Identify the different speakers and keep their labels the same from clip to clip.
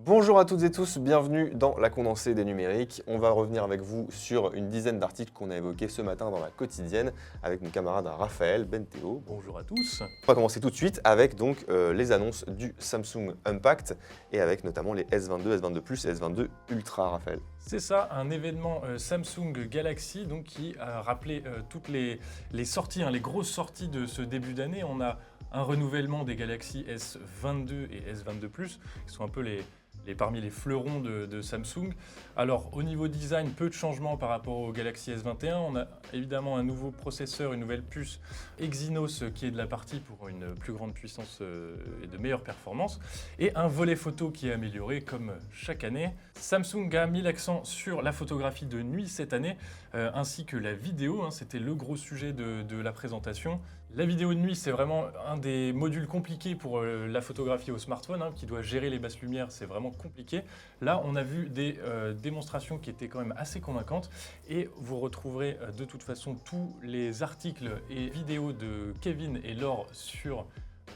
Speaker 1: Bonjour à toutes et tous, bienvenue dans la condensée des numériques. On va revenir avec vous sur une dizaine d'articles qu'on a évoqués ce matin dans la quotidienne avec mon camarade Raphaël Benteo.
Speaker 2: Bonjour à tous.
Speaker 1: On va commencer tout de suite avec donc les annonces du Samsung Unpacked et avec notamment les S22, S22 Plus et S22 Ultra, Raphaël.
Speaker 2: C'est ça, un événement Samsung Galaxy donc, qui a rappelé toutes les sorties, les grosses sorties de ce début d'année. On a un renouvellement des Galaxy S22 et S22 Plus, qui sont un peu parmi les fleurons de Samsung. Alors au niveau design, peu de changements par rapport au Galaxy S21. On a évidemment un nouveau processeur, une nouvelle puce Exynos qui est de la partie pour une plus grande puissance et de meilleures performances. Et un volet photo qui est amélioré comme chaque année. Samsung a mis l'accent sur la photographie de nuit cette année, ainsi que la vidéo. C'était le gros sujet de la présentation. La vidéo de nuit, c'est vraiment un des modules compliqués pour la photographie au smartphone, qui doit gérer les basses lumières, c'est vraiment compliqué. Là, on a vu des démonstrations qui étaient quand même assez convaincantes et vous retrouverez de toute façon tous les articles et vidéos de Kevin et Laure sur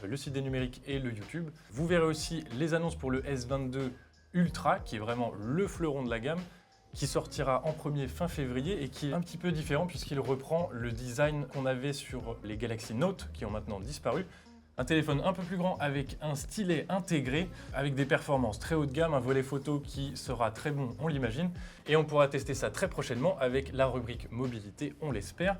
Speaker 2: le site des numériques et le YouTube. Vous verrez aussi les annonces pour le S22 Ultra, qui est vraiment le fleuron de la gamme, qui sortira en premier fin février et qui est un petit peu différent puisqu'il reprend le design qu'on avait sur les Galaxy Note qui ont maintenant disparu. Un téléphone un peu plus grand avec un stylet intégré, avec des performances très haut de gamme, un volet photo qui sera très bon, on l'imagine, et on pourra tester ça très prochainement avec la rubrique mobilité, on l'espère.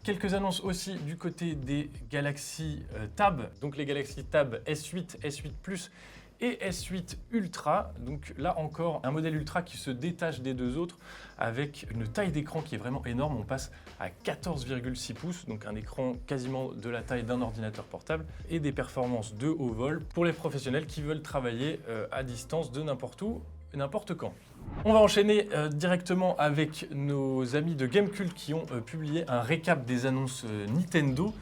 Speaker 2: Quelques annonces aussi du côté des Galaxy Tab, donc les Galaxy Tab S8, S8 Plus et S8 Ultra, donc là encore un modèle Ultra qui se détache des deux autres avec une taille d'écran qui est vraiment énorme. On passe à 14,6 pouces, donc un écran quasiment de la taille d'un ordinateur portable et des performances de haut vol pour les professionnels qui veulent travailler à distance de n'importe où, n'importe quand. On va enchaîner directement avec nos amis de Gamecult qui ont publié un récap des annonces Nintendo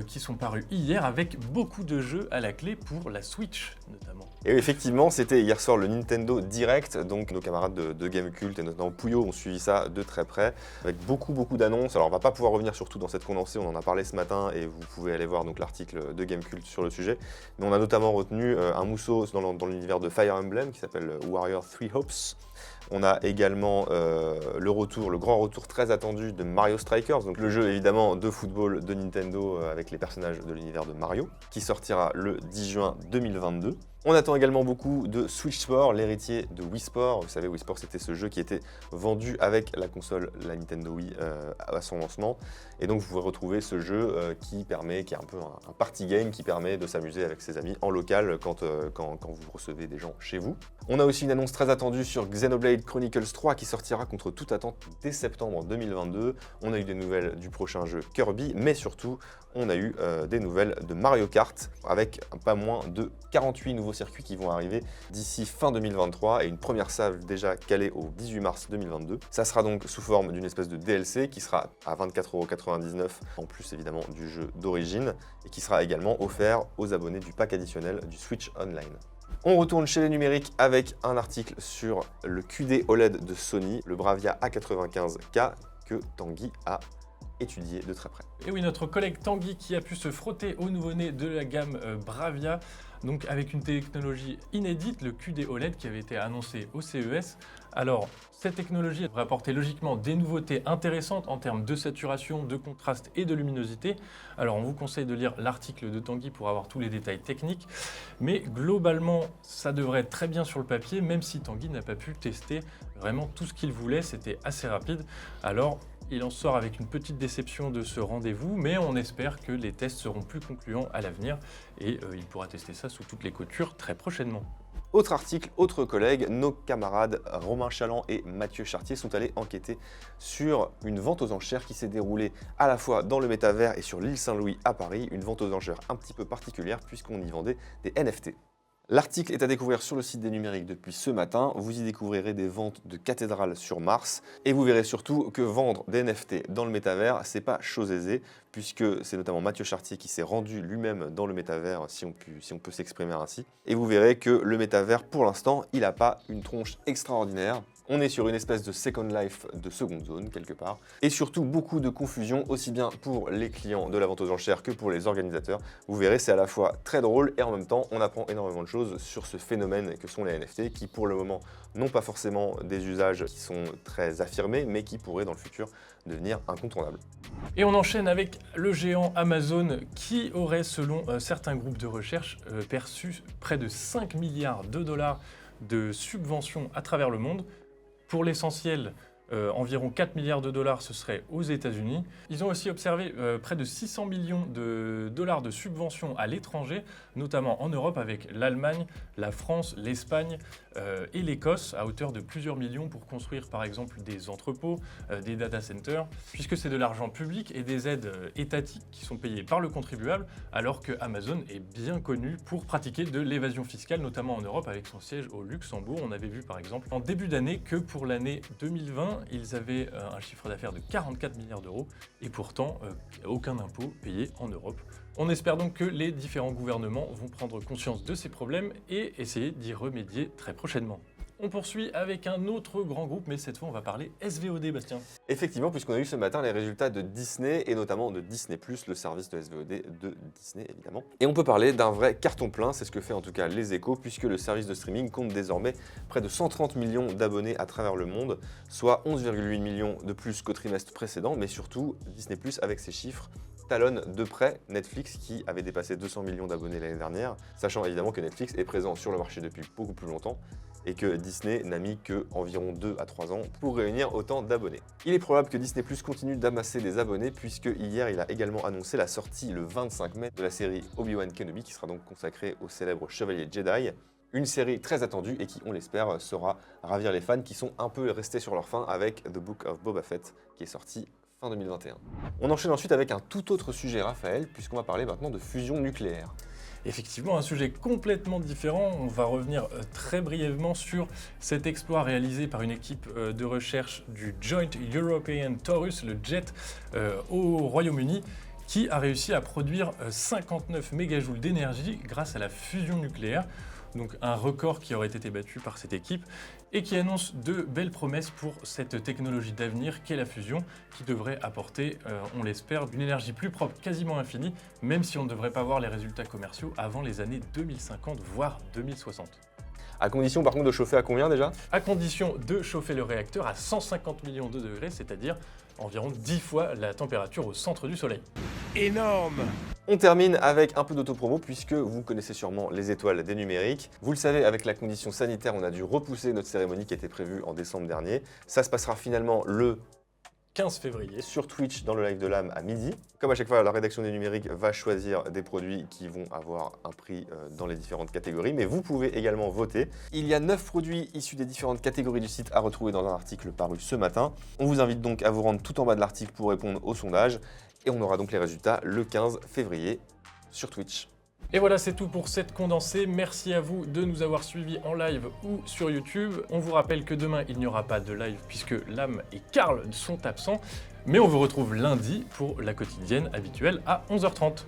Speaker 2: qui sont parus hier avec beaucoup de jeux à la clé pour la Switch notamment.
Speaker 1: Et effectivement, c'était hier soir le Nintendo Direct, donc nos camarades de Gamecult et notamment Pouillot ont suivi ça de très près, avec beaucoup d'annonces. Alors on va pas pouvoir revenir sur tout dans cette condensée, on en a parlé ce matin et vous pouvez aller voir donc l'article de Gamecult sur le sujet. Mais on a notamment retenu un mousseau dans l'univers de Fire Emblem qui s'appelle Warrior 3 Hopes. On a également le grand retour très attendu de Mario Strikers, donc le jeu évidemment de football de Nintendo avec les personnages de l'univers de Mario, qui sortira le 10 juin 2022. On attend également beaucoup de Switch Sport, l'héritier de Wii Sport. Vous savez, Wii Sport, c'était ce jeu qui était vendu avec la console, la Nintendo Wii, à son lancement. Et donc, vous pouvez retrouver ce jeu qui est un peu un party game qui permet de s'amuser avec ses amis en local quand vous recevez des gens chez vous. On a aussi une annonce très attendue sur Xenoblade Chronicles 3 qui sortira contre toute attente dès septembre 2022. On a eu des nouvelles du prochain jeu Kirby, mais surtout, on a eu des nouvelles de Mario Kart avec pas moins de 48 nouveaux circuits qui vont arriver d'ici fin 2023 et une première salve déjà calée au 18 mars 2022. Ça sera donc sous forme d'une espèce de DLC qui sera à 24,99 € en plus évidemment du jeu d'origine et qui sera également offert aux abonnés du pack additionnel du Switch Online. On retourne chez les numériques avec un article sur le QD OLED de Sony, le Bravia A95K que Tanguy a étudié de très près.
Speaker 2: Et oui, notre collègue Tanguy qui a pu se frotter au nouveau-né de la gamme Bravia, donc avec une technologie inédite, le QD OLED qui avait été annoncé au CES. Alors, cette technologie devrait apporter logiquement des nouveautés intéressantes en termes de saturation, de contraste et de luminosité. Alors, on vous conseille de lire l'article de Tanguy pour avoir tous les détails techniques. Mais globalement, ça devrait être très bien sur le papier, même si Tanguy n'a pas pu tester vraiment tout ce qu'il voulait. C'était assez rapide. Alors, il en sort avec une petite déception de ce rendez-vous, mais on espère que les tests seront plus concluants à l'avenir et il pourra tester ça sous toutes les coutures très prochainement.
Speaker 1: Autre article, autre collègue, nos camarades Romain Chaland et Mathieu Chartier sont allés enquêter sur une vente aux enchères qui s'est déroulée à la fois dans le métavers et sur l'île Saint-Louis à Paris, une vente aux enchères un petit peu particulière puisqu'on y vendait des NFT. L'article est à découvrir sur le site des numériques depuis ce matin. Vous y découvrirez des ventes de cathédrales sur Mars et vous verrez surtout que vendre des NFT dans le métavers, c'est pas chose aisée puisque c'est notamment Mathieu Chartier qui s'est rendu lui-même dans le métavers, si on peut s'exprimer ainsi. Et vous verrez que le métavers, pour l'instant, il n'a pas une tronche extraordinaire. On est sur une espèce de Second Life de seconde zone, quelque part. Et surtout, beaucoup de confusion, aussi bien pour les clients de la vente aux enchères que pour les organisateurs. Vous verrez, c'est à la fois très drôle et en même temps, on apprend énormément de choses sur ce phénomène que sont les NFT, qui pour le moment n'ont pas forcément des usages qui sont très affirmés, mais qui pourraient dans le futur devenir incontournables.
Speaker 2: Et on enchaîne avec le géant Amazon qui aurait, selon certains groupes de recherche, perçu près de 5 milliards de dollars de subventions à travers le monde. Pour l'essentiel, environ 4 milliards de dollars, ce serait aux États-Unis. Ils ont aussi observé près de 600 millions de dollars de subventions à l'étranger, notamment en Europe avec l'Allemagne, la France, l'Espagne et l'Écosse, à hauteur de plusieurs millions pour construire par exemple des entrepôts, des data centers, puisque c'est de l'argent public et des aides étatiques qui sont payées par le contribuable, alors que Amazon est bien connu pour pratiquer de l'évasion fiscale, notamment en Europe avec son siège au Luxembourg. On avait vu par exemple en début d'année que pour l'année 2020, ils avaient un chiffre d'affaires de 44 milliards d'euros et pourtant aucun impôt payé en Europe. On espère donc que les différents gouvernements vont prendre conscience de ces problèmes et essayer d'y remédier très prochainement. On poursuit avec un autre grand groupe, mais cette fois on va parler SVOD, Bastien.
Speaker 1: Effectivement, puisqu'on a eu ce matin les résultats de Disney et notamment de Disney+, le service de SVOD de Disney évidemment. Et on peut parler d'un vrai carton plein, c'est ce que fait en tout cas Les Échos, puisque le service de streaming compte désormais près de 130 millions d'abonnés à travers le monde, soit 11,8 millions de plus qu'au trimestre précédent, mais surtout Disney+, avec ses chiffres, talonne de près Netflix qui avait dépassé 200 millions d'abonnés l'année dernière, sachant évidemment que Netflix est présent sur le marché depuis beaucoup plus longtemps et que Disney n'a mis que environ 2 à 3 ans pour réunir autant d'abonnés. Il est probable que Disney+ continue d'amasser des abonnés puisque hier il a également annoncé la sortie le 25 mai de la série Obi-Wan Kenobi qui sera donc consacrée au célèbre chevalier Jedi. Une série très attendue et qui, on l'espère, saura ravir les fans qui sont un peu restés sur leur faim avec The Book of Boba Fett qui est sorti fin 2021. On enchaîne ensuite avec un tout autre sujet, Raphaël, puisqu'on va parler maintenant de fusion nucléaire.
Speaker 2: Effectivement, un sujet complètement différent. On va revenir très brièvement sur cet exploit réalisé par une équipe de recherche du Joint European Torus, le JET, au Royaume-Uni, qui a réussi à produire 59 mégajoules d'énergie grâce à la fusion nucléaire. Donc un record qui aurait été battu par cette équipe et qui annonce de belles promesses pour cette technologie d'avenir qu'est la fusion, qui devrait apporter, on l'espère, une énergie plus propre, quasiment infinie, même si on ne devrait pas voir les résultats commerciaux avant les années 2050, voire 2060.
Speaker 1: À condition par contre de chauffer à combien déjà ?
Speaker 2: À condition de chauffer le réacteur à 150 millions de degrés, c'est-à-dire environ 10 fois la température au centre du Soleil.
Speaker 3: Énorme!
Speaker 1: On termine avec un peu d'autopromo puisque vous connaissez sûrement les étoiles des numériques. Vous le savez, avec la condition sanitaire, on a dû repousser notre cérémonie qui était prévue en décembre dernier. Ça se passera finalement le
Speaker 2: 15 février.
Speaker 1: Sur Twitch dans le live de l'âme à midi. Comme à chaque fois, la rédaction des numériques va choisir des produits qui vont avoir un prix dans les différentes catégories, mais vous pouvez également voter. Il y a 9 produits issus des différentes catégories du site à retrouver dans un article paru ce matin. On vous invite donc à vous rendre tout en bas de l'article pour répondre au sondage et on aura donc les résultats le 15 février sur Twitch.
Speaker 2: Et voilà, c'est tout pour cette condensée. Merci à vous de nous avoir suivis en live ou sur YouTube. On vous rappelle que demain, il n'y aura pas de live puisque Lame et Karl sont absents. Mais on vous retrouve lundi pour la quotidienne habituelle à 11h30.